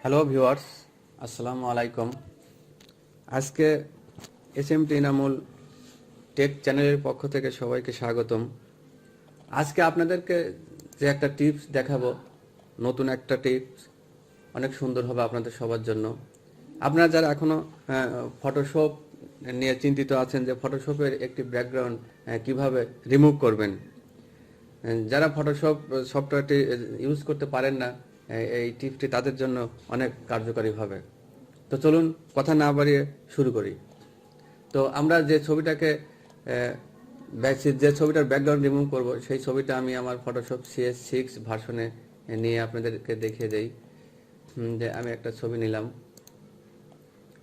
Hello viewers, আসসালামু আলাইকুম। আজকে এসএমটি এনামুল টেক চ্যানেলের পক্ষ থেকে সবাইকে স্বাগতম। আজকে আপনাদেরকে যে একটা টিপস দেখাবো, নতুন একটা টিপস, অনেক সুন্দর হবে আপনাদের সবার জন্য। আপনারা যারা এখনো ফটোশপ নিয়ে চিন্তিত আছেন যে ফটোশপের একটি ব্যাকগ্রাউন্ড কিভাবে রিমুভ করবেন, যারা ফটোশপ সফটওয়্যারটি ইউজ করতে পারেন না, এই টিপসটি তাদের জন্য অনেক কার্যকারী হবে। তো চলুন কথা না বাড়িয়ে শুরু করি। তো আমরা যে ছবিটার ব্যাকগ্রাউন্ড রিমুভ করব, সেই ছবিটা আমি আমার ফটোশপ CS6 ভার্সনে নিয়ে আপনাদেরকে দেখিয়ে দেই। যে আমি একটা ছবি নিলাম,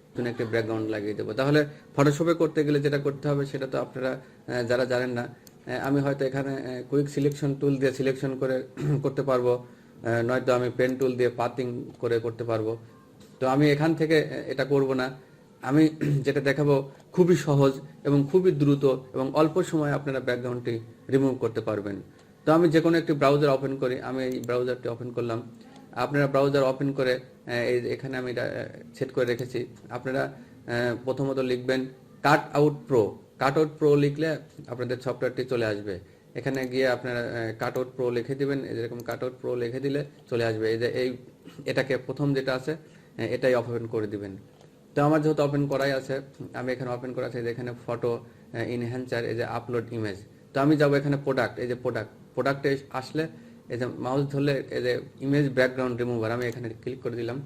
নতুন একটা ব্যাকগ্রাউন্ড লাগিয়ে দেবো। তাহলে ফটোশপে করতে গেলে যেটা করতে হবে সেটা তো আপনারা যারা জানেন না, আমি হয়তো এখানে কুইক সিলেকশন টুল দিয়ে সিলেকশন করে করতে পারবো, নয়তো আমি পেন টুল দিয়ে পাথিং করে করতে পারবো। তো আমি এখান থেকে এটা করব না। আমি যেটা দেখাবো খুবই সহজ এবং খুবই দ্রুত এবং অল্প সময়ে আপনারা ব্যাকগ্রাউন্ডটি রিমুভ করতে পারবেন। তো আমি যে কোনো একটি ব্রাউজার ওপেন করি, আমি এই ব্রাউজারটি ওপেন করলাম। আপনারা ব্রাউজার ওপেন করে এখানে আমি সেট করে রেখেছি। আপনারা প্রথমত লিখবেন কাটআউট প্রো লিখলে আপনাদের সফটওয়্যারটি চলে আসবে। এখানে গিয়ে আপনারা কাটআউট প্রো লিখে দিবেন। এরকম কাটআউট প্রো লিখে দিলে চলে আসবে। এই যে এটাকে প্রথম যেটা আছে এটাই ওপেন করে দিবেন। তো আমার যেহেতু ওপেন করাই আছে, আমি এখানে ওপেন করা আছে। এখানে ফটো ইনহ্যান্সার, এই যে আপলোড ইমেজ। তো আমি যাবো এখানে প্রোডাক্ট, এই যে প্রোডাক্টে আসলে এই যে মাউস ধরলে এই যে ইমেজ ব্যাকগ্রাউন্ড রিমুভার, আমি এখানে ক্লিক করে দিলাম।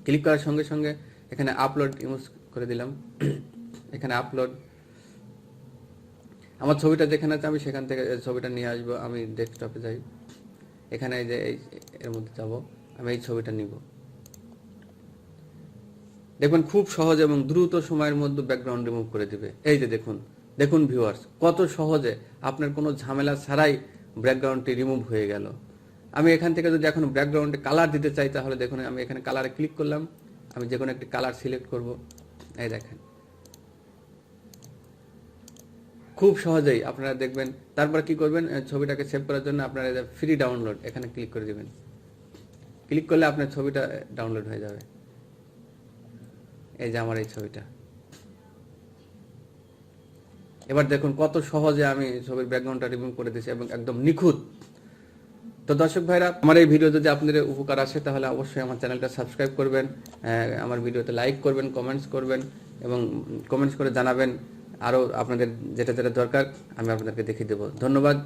ক্লিক করার সঙ্গে সঙ্গে এখানে আপলোড ইউজ করে দিলাম। এখানে আপলোড, আমার ছবিটা যেখানে আছে আমি সেখান থেকে ছবিটা নিয়ে আসবো। আমি ডেস্কটপে যাই, এখানে এই যে এর মধ্যে যাব, আমি এই ছবিটা নিব। দেখবেন খুব সহজ এবং দ্রুত সময়ের মধ্যে ব্যাকগ্রাউন্ড রিমুভ করে দিবে। এই যে দেখুন ভিউয়ার্স, কত সহজে আপনার কোনো ঝামেলা ছাড়াই ব্যাকগ্রাউন্ডটি রিমুভ হয়ে গেল। আমি এখান থেকে যদি এখন ব্যাকগ্রাউন্ডে কালার দিতে চাই, তাহলে দেখুন আমি এখানে কালারে ক্লিক করলাম। আমি যে কোনো একটি কালার সিলেক্ট করব। এই দেখেন খুব সহজেই আপনারা দেখবেন। তারপর কি করবেন, ছবিটাকে সেভ করার জন্য আপনারা ফ্রি ডাউনলোড এখানে ক্লিক করে দিবেন। ক্লিক করলে আপনার ছবিটা ডাউনলোড হয়ে যাবে। এই যে আমার এই ছবিটা। এবার দেখুন কত সহজে আমি ছবির ব্যাকগ্রাউন্ডটা রিমুভ করে দিয়েছি এবং একদম নিখুঁত। তো দর্শক ভাইরা, আমার এই ভিডিও যদি আপনাদের উপকার আসে তাহলে অবশ্যই আমার চ্যানেলটা সাবস্ক্রাইব করবেন, আমার ভিডিওতে লাইক করবেন, কমেন্টস করবেন এবং কমেন্টস করে জানাবেন আরও আপনাদের যেটা যেটা দরকার আমি আপনাদেরকে দেখিয়ে দেবো। ধন্যবাদ।